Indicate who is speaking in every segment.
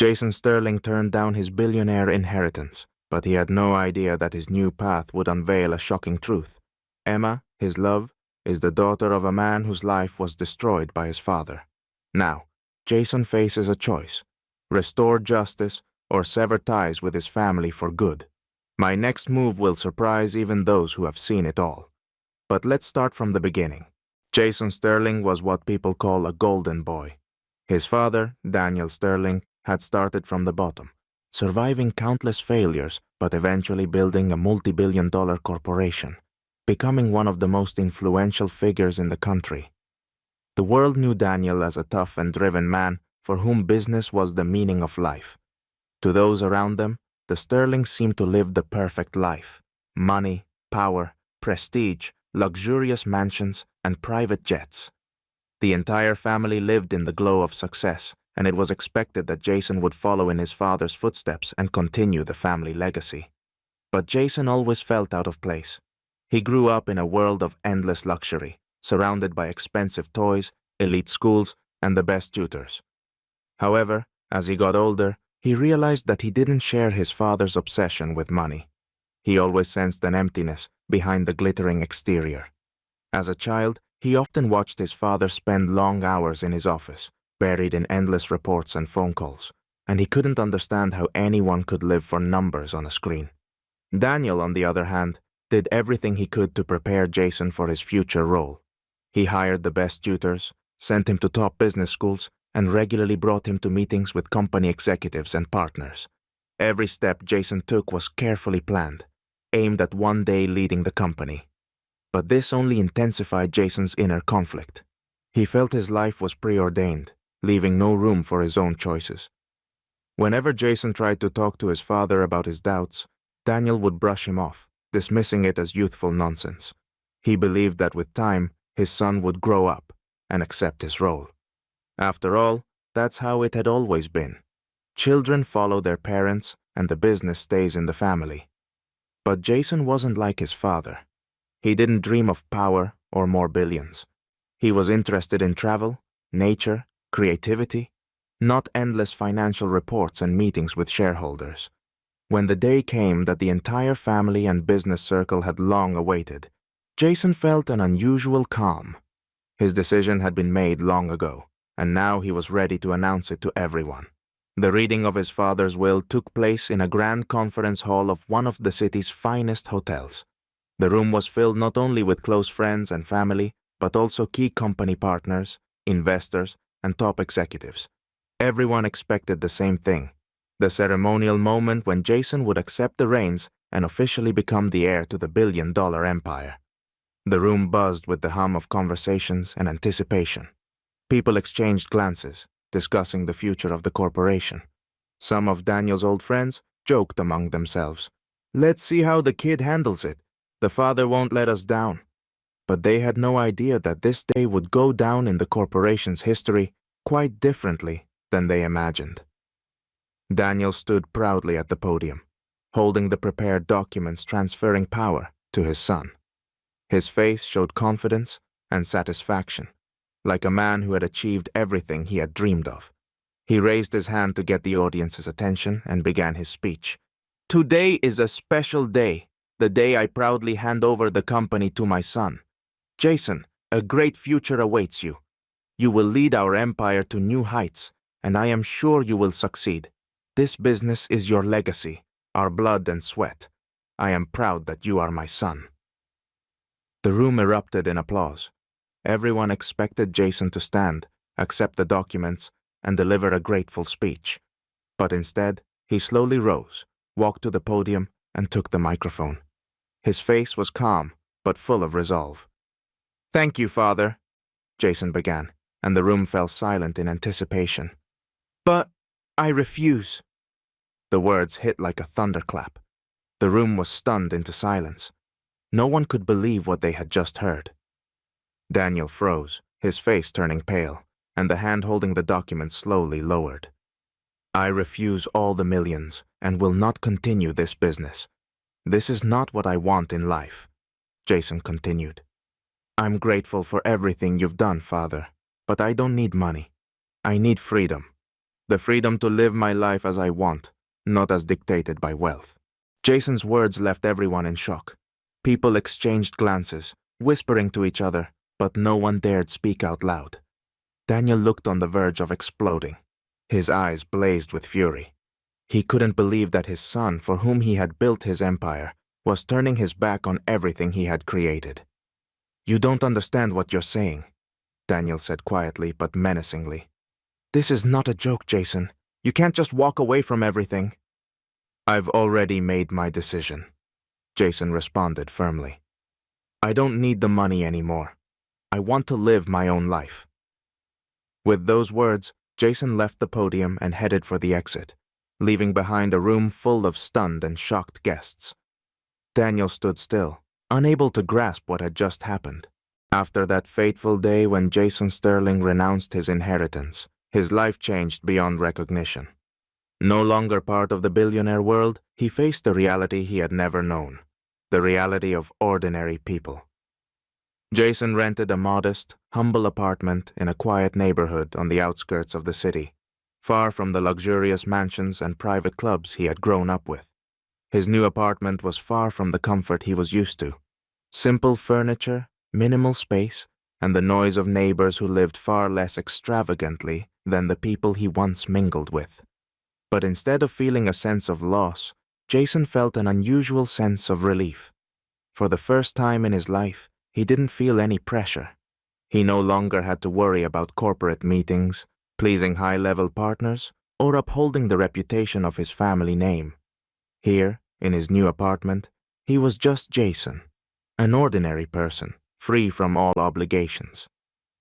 Speaker 1: Jason Sterling turned down his billionaire inheritance, but he had no idea that his new path would unveil a shocking truth. Emma, his love, is the daughter of a man whose life was destroyed by his father. Now, Jason faces a choice: restore justice or sever ties with his family for good. My next move will surprise even those who have seen it all. But let's start from the beginning. Jason Sterling was what people call a golden boy. His father, Daniel Sterling, had started from the bottom, surviving countless failures but eventually building a multi-billion-dollar corporation, becoming one of the most influential figures in the country. The world knew Daniel as a tough and driven man for whom business was the meaning of life. To those around them, the Sterlings seemed to live the perfect life: money, power, prestige, luxurious mansions, and private jets. The entire family lived in the glow of success, and it was expected that Jason would follow in his father's footsteps and continue the family legacy. But Jason always felt out of place. He grew up in a world of endless luxury, surrounded by expensive toys, elite schools, and the best tutors. However, as he got older, he realized that he didn't share his father's obsession with money. He always sensed an emptiness behind the glittering exterior. As a child, he often watched his father spend long hours in his office, buried in endless reports and phone calls, and he couldn't understand how anyone could live for numbers on a screen. Daniel, on the other hand, did everything he could to prepare Jason for his future role. He hired the best tutors, sent him to top business schools, and regularly brought him to meetings with company executives and partners. Every step Jason took was carefully planned, aimed at one day leading the company. But this only intensified Jason's inner conflict. He felt his life was preordained, leaving no room for his own choices. Whenever Jason tried to talk to his father about his doubts, Daniel would brush him off, dismissing it as youthful nonsense. He believed that with time, his son would grow up and accept his role. After all, that's how it had always been. Children follow their parents, and the business stays in the family. But Jason wasn't like his father. He didn't dream of power or more billions. He was interested in travel, nature, creativity, not endless financial reports and meetings with shareholders. When the day came that the entire family and business circle had long awaited, Jason felt an unusual calm. His decision had been made long ago, and now he was ready to announce it to everyone. The reading of his father's will took place in a grand conference hall of one of the city's finest hotels. The room was filled not only with close friends and family, but also key company partners, investors, and top executives. Everyone expected the same thing: the ceremonial moment when Jason would accept the reins and officially become the heir to the billion-dollar empire. The room buzzed with the hum of conversations and anticipation. People exchanged glances, discussing the future of the corporation. Some of Daniel's old friends joked among themselves, "Let's see how the kid handles it. The father won't let us down." But they had no idea that this day would go down in the corporation's history quite differently than they imagined. Daniel stood proudly at the podium, holding the prepared documents transferring power to his son. His face showed confidence and satisfaction, like a man who had achieved everything he had dreamed of. He raised his hand to get the audience's attention and began his speech. "Today is a special day, the day I proudly hand over the company to my son. Jason, a great future awaits you. You will lead our empire to new heights, and I am sure you will succeed. This business is your legacy, our blood and sweat. I am proud that you are my son." The room erupted in applause. Everyone expected Jason to stand, accept the documents, and deliver a grateful speech. But instead, he slowly rose, walked to the podium, and took the microphone. His face was calm, but full of resolve. "Thank you, Father," Jason began, and the room fell silent in anticipation. "But I refuse." The words hit like a thunderclap. The room was stunned into silence. No one could believe what they had just heard. Daniel froze, his face turning pale, and the hand holding the document slowly lowered. "I refuse all the millions and will not continue this business. This is not what I want in life," Jason continued. "I'm grateful for everything you've done, Father, but I don't need money. I need freedom. The freedom to live my life as I want, not as dictated by wealth. Jason's words left everyone in shock. People exchanged glances, whispering to each other, but no one dared speak out loud. Daniel looked on the verge of exploding. His eyes blazed with fury. He couldn't believe that his son, for whom he had built his empire, was turning his back on everything he had created. "You don't understand what you're saying," Daniel said quietly but menacingly. "This is not a joke, Jason. You can't just walk away from everything." "I've already made my decision," Jason responded firmly. "I don't need the money anymore. I want to live my own life." With those words, Jason left the podium and headed for the exit, leaving behind a room full of stunned and shocked guests. Daniel stood still, unable to grasp what had just happened. After that fateful day when Jason Sterling renounced his inheritance, his life changed beyond recognition. No longer part of the billionaire world, he faced a reality he had never known, the reality of ordinary people. Jason rented a modest, humble apartment in a quiet neighborhood on the outskirts of the city, far from the luxurious mansions and private clubs he had grown up with. His new apartment was far from the comfort he was used to. Simple furniture, minimal space, and the noise of neighbors who lived far less extravagantly than the people he once mingled with. But instead of feeling a sense of loss, Jason felt an unusual sense of relief. For the first time in his life, he didn't feel any pressure. He no longer had to worry about corporate meetings, pleasing high-level partners, or upholding the reputation of his family name. Here, in his new apartment, he was just Jason, an ordinary person, free from all obligations.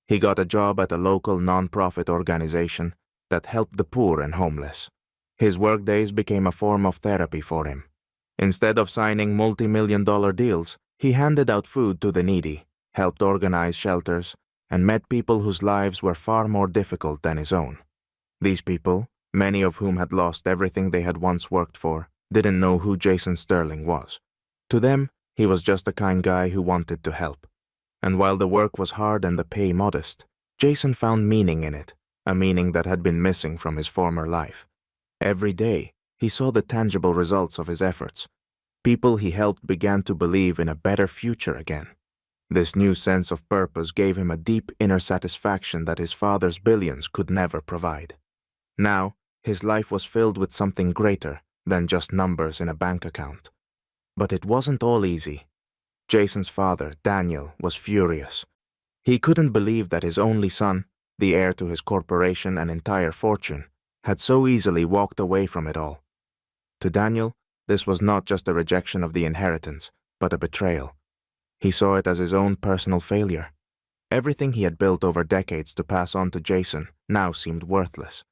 Speaker 1: He got a job at a local non-profit organization that helped the poor and homeless. His workdays became a form of therapy for him. Instead of signing multi-million-dollar deals, he handed out food to the needy, helped organize shelters, and met people whose lives were far more difficult than his own. These people, many of whom had lost everything they had once worked for, didn't know who Jason Sterling was. To them, he was just a kind guy who wanted to help. And while the work was hard and the pay modest, Jason found meaning in it, a meaning that had been missing from his former life. Every day, he saw the tangible results of his efforts. People he helped began to believe in a better future again. This new sense of purpose gave him a deep inner satisfaction that his father's billions could never provide. Now, his life was filled with something greater than just numbers in a bank account. But it wasn't all easy. Jason's father, Daniel, was furious. He couldn't believe that his only son, the heir to his corporation and entire fortune, had so easily walked away from it all. To Daniel, this was not just a rejection of the inheritance, but a betrayal. He saw it as his own personal failure. Everything he had built over decades to pass on to Jason now seemed worthless.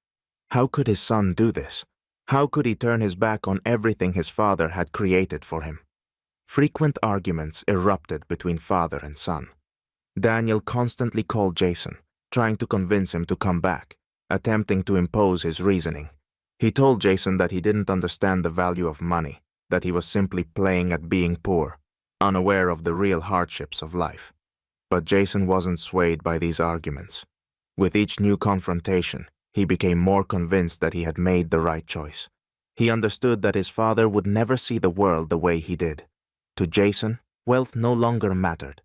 Speaker 1: How could his son do this? How could he turn his back on everything his father had created for him? Frequent arguments erupted between father and son. Daniel constantly called Jason, trying to convince him to come back, attempting to impose his reasoning. He told Jason that he didn't understand the value of money, that he was simply playing at being poor, unaware of the real hardships of life. But Jason wasn't swayed by these arguments. With each new confrontation, he became more convinced that he had made the right choice. He understood that his father would never see the world the way he did. To Jason, wealth no longer mattered.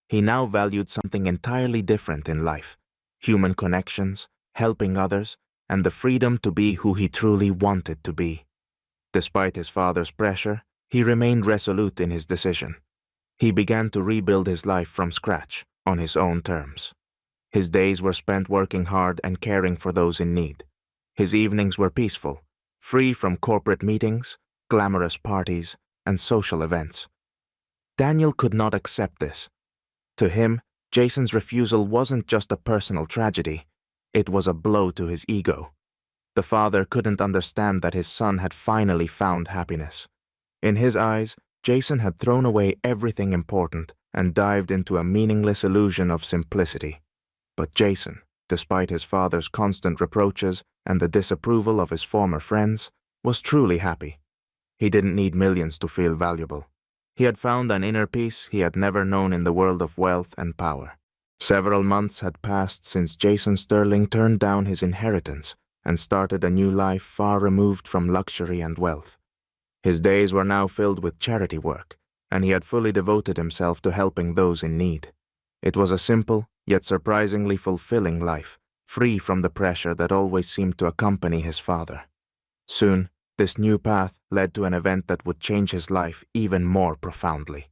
Speaker 1: He now valued something entirely different in life: human connections, helping others, and the freedom to be who he truly wanted to be. Despite his father's pressure, he remained resolute in his decision. He began to rebuild his life from scratch, on his own terms. His days were spent working hard and caring for those in need. His evenings were peaceful, free from corporate meetings, glamorous parties, and social events. Daniel could not accept this. To him, Jason's refusal wasn't just a personal tragedy. It was a blow to his ego. The father couldn't understand that his son had finally found happiness. In his eyes, Jason had thrown away everything important and dived into a meaningless illusion of simplicity. But Jason, despite his father's constant reproaches and the disapproval of his former friends, was truly happy. He didn't need millions to feel valuable. He had found an inner peace he had never known in the world of wealth and power. Several months had passed since Jason Sterling turned down his inheritance and started a new life far removed from luxury and wealth. His days were now filled with charity work, and he had fully devoted himself to helping those in need. It was a simple, yet surprisingly fulfilling life, free from the pressure that always seemed to accompany his father. Soon, this new path led to an event that would change his life even more profoundly.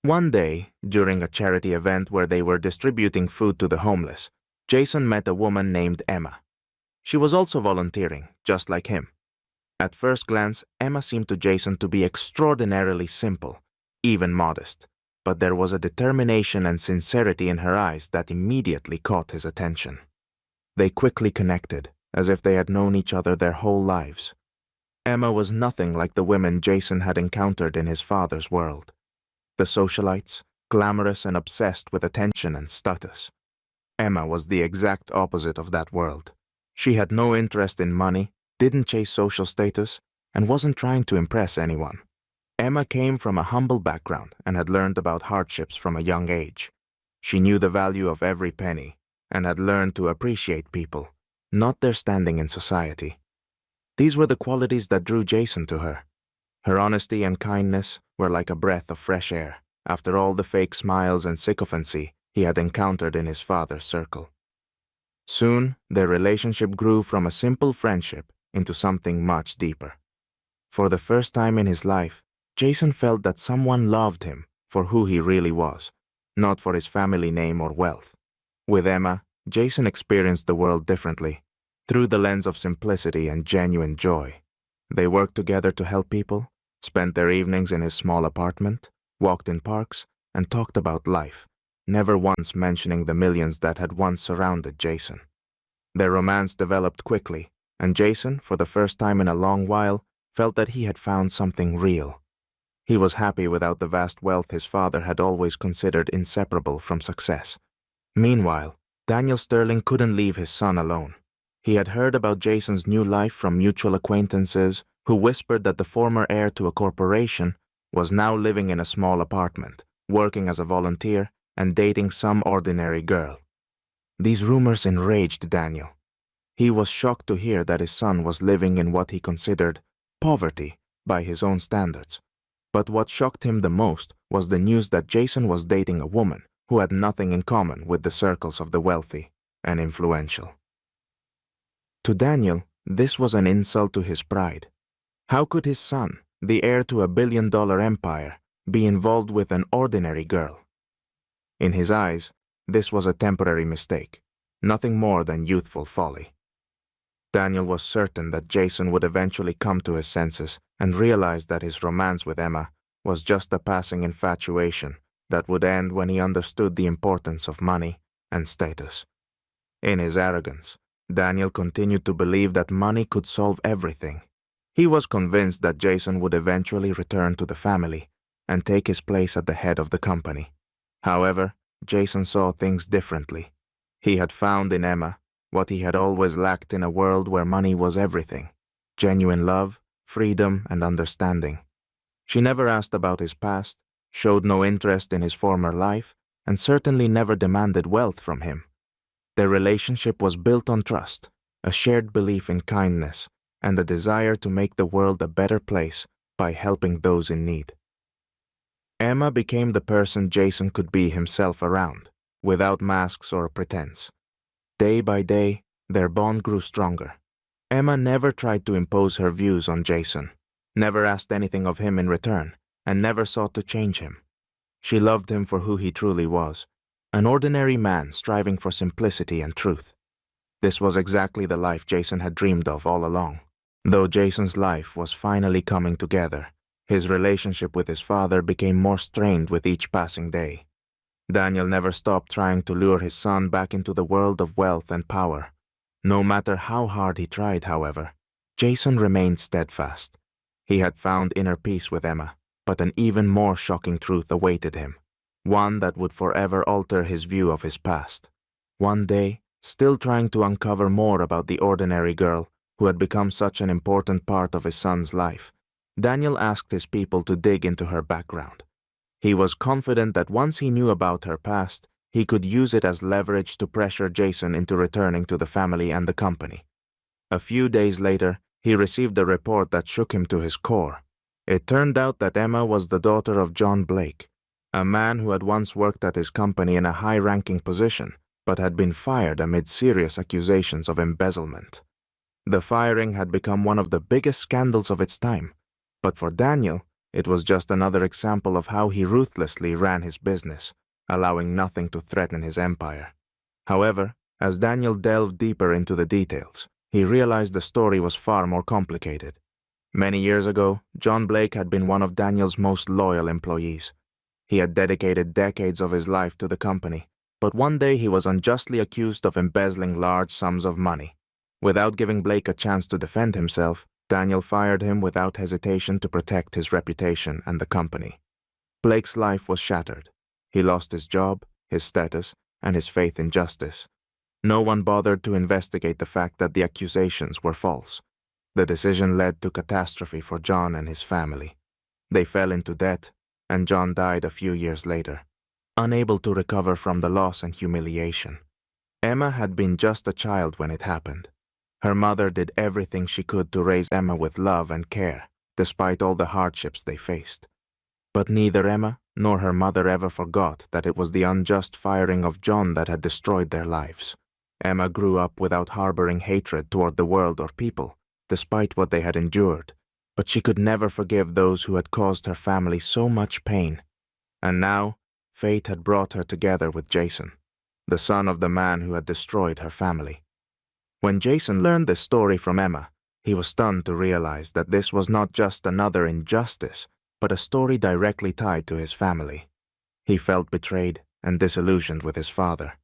Speaker 1: One day, during a charity event where they were distributing food to the homeless, Jason met a woman named Emma. She was also volunteering, just like him. At first glance, Emma seemed to Jason to be extraordinarily simple, even modest, but there was a determination and sincerity in her eyes that immediately caught his attention. They quickly connected, as if they had known each other their whole lives. Emma was nothing like the women Jason had encountered in his father's world. The socialites, glamorous and obsessed with attention and status. Emma was the exact opposite of that world. She had no interest in money, didn't chase social status, and wasn't trying to impress anyone. Emma came from a humble background and had learned about hardships from a young age. She knew the value of every penny and had learned to appreciate people, not their standing in society. These were the qualities that drew Jason to her. Her honesty and kindness were like a breath of fresh air after all the fake smiles and sycophancy he had encountered in his father's circle. Soon, their relationship grew from a simple friendship into something much deeper. For the first time in his life, Jason felt that someone loved him for who he really was, not for his family name or wealth. With Emma, Jason experienced the world differently, through the lens of simplicity and genuine joy. They worked together to help people, spent their evenings in his small apartment, walked in parks, and talked about life, never once mentioning the millions that had once surrounded Jason. Their romance developed quickly, and Jason, for the first time in a long while, felt that he had found something real. He was happy without the vast wealth his father had always considered inseparable from success. Meanwhile, Daniel Sterling couldn't leave his son alone. He had heard about Jason's new life from mutual acquaintances who whispered that the former heir to a corporation was now living in a small apartment, working as a volunteer, and dating some ordinary girl. These rumors enraged Daniel. He was shocked to hear that his son was living in what he considered poverty by his own standards. But what shocked him the most was the news that Jason was dating a woman who had nothing in common with the circles of the wealthy and influential. To Daniel, this was an insult to his pride. How could his son, the heir to a billion-dollar empire, be involved with an ordinary girl? In his eyes, this was a temporary mistake, nothing more than youthful folly. Daniel was certain that Jason would eventually come to his senses and realize that his romance with Emma was just a passing infatuation that would end when he understood the importance of money and status. In his arrogance, Daniel continued to believe that money could solve everything. He was convinced that Jason would eventually return to the family and take his place at the head of the company. However, Jason saw things differently. He had found in Emma what he had always lacked in a world where money was everything: genuine love, freedom, and understanding. She never asked about his past, showed no interest in his former life, and certainly never demanded wealth from him. Their relationship was built on trust, a shared belief in kindness, and a desire to make the world a better place by helping those in need. Emma became the person Jason could be himself around, without masks or pretense. Day by day, their bond grew stronger. Emma never tried to impose her views on Jason, never asked anything of him in return, and never sought to change him. She loved him for who he truly was, an ordinary man striving for simplicity and truth. This was exactly the life Jason had dreamed of all along. Though Jason's life was finally coming together, his relationship with his father became more strained with each passing day. Daniel never stopped trying to lure his son back into the world of wealth and power. No matter how hard he tried, however, Jason remained steadfast. He had found inner peace with Emma, but an even more shocking truth awaited him, one that would forever alter his view of his past. One day, still trying to uncover more about the ordinary girl who had become such an important part of his son's life, Daniel asked his people to dig into her background. He was confident that once he knew about her past, he could use it as leverage to pressure Jason into returning to the family and the company. A few days later, he received a report that shook him to his core. It turned out that Emma was the daughter of John Blake, a man who had once worked at his company in a high-ranking position, but had been fired amid serious accusations of embezzlement. The firing had become one of the biggest scandals of its time, but for Daniel, it was just another example of how he ruthlessly ran his business, allowing nothing to threaten his empire. However, as Daniel delved deeper into the details, he realized the story was far more complicated. Many years ago, John Blake had been one of Daniel's most loyal employees. He had dedicated decades of his life to the company, but one day he was unjustly accused of embezzling large sums of money. Without giving Blake a chance to defend himself, Daniel fired him without hesitation to protect his reputation and the company. Blake's life was shattered. He lost his job, his status, and his faith in justice. No one bothered to investigate the fact that the accusations were false. The decision led to catastrophe for John and his family. They fell into debt, and John died a few years later, unable to recover from the loss and humiliation. Emma had been just a child when it happened. Her mother did everything she could to raise Emma with love and care, despite all the hardships they faced. But neither Emma nor her mother ever forgot that it was the unjust firing of John that had destroyed their lives. Emma grew up without harboring hatred toward the world or people, despite what they had endured, but she could never forgive those who had caused her family so much pain. And now, fate had brought her together with Jason, the son of the man who had destroyed her family. When Jason learned this story from Emma, he was stunned to realize that this was not just another injustice, but a story directly tied to his family. He felt betrayed and disillusioned with his father.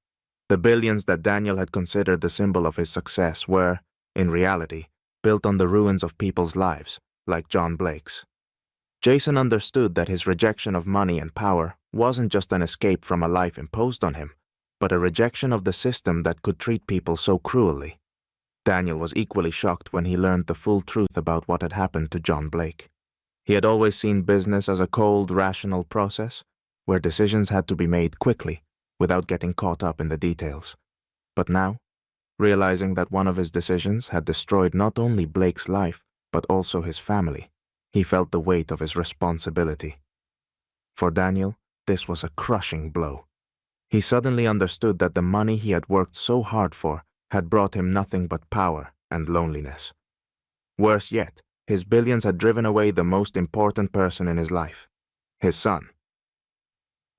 Speaker 1: The billions that Daniel had considered the symbol of his success were, in reality, built on the ruins of people's lives, like John Blake's. Jason understood that his rejection of money and power wasn't just an escape from a life imposed on him, but a rejection of the system that could treat people so cruelly. Daniel was equally shocked when he learned the full truth about what had happened to John Blake. He had always seen business as a cold, rational process, where decisions had to be made quickly, without getting caught up in the details. But now, realizing that one of his decisions had destroyed not only Blake's life, but also his family, he felt the weight of his responsibility. For Daniel, this was a crushing blow. He suddenly understood that the money he had worked so hard for had brought him nothing but power and loneliness. Worse yet, his billions had driven away the most important person in his life, his son.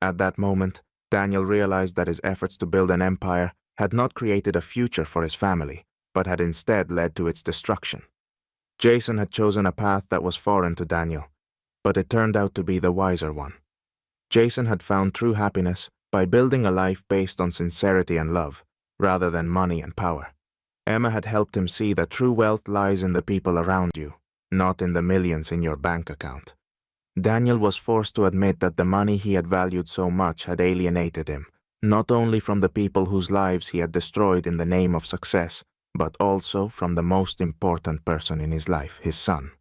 Speaker 1: At that moment, Daniel realized that his efforts to build an empire had not created a future for his family, but had instead led to its destruction. Jason had chosen a path that was foreign to Daniel, but it turned out to be the wiser one. Jason had found true happiness by building a life based on sincerity and love, rather than money and power. Emma had helped him see that true wealth lies in the people around you, not in the millions in your bank account. Daniel was forced to admit that the money he had valued so much had alienated him, not only from the people whose lives he had destroyed in the name of success, but also from the most important person in his life, his son.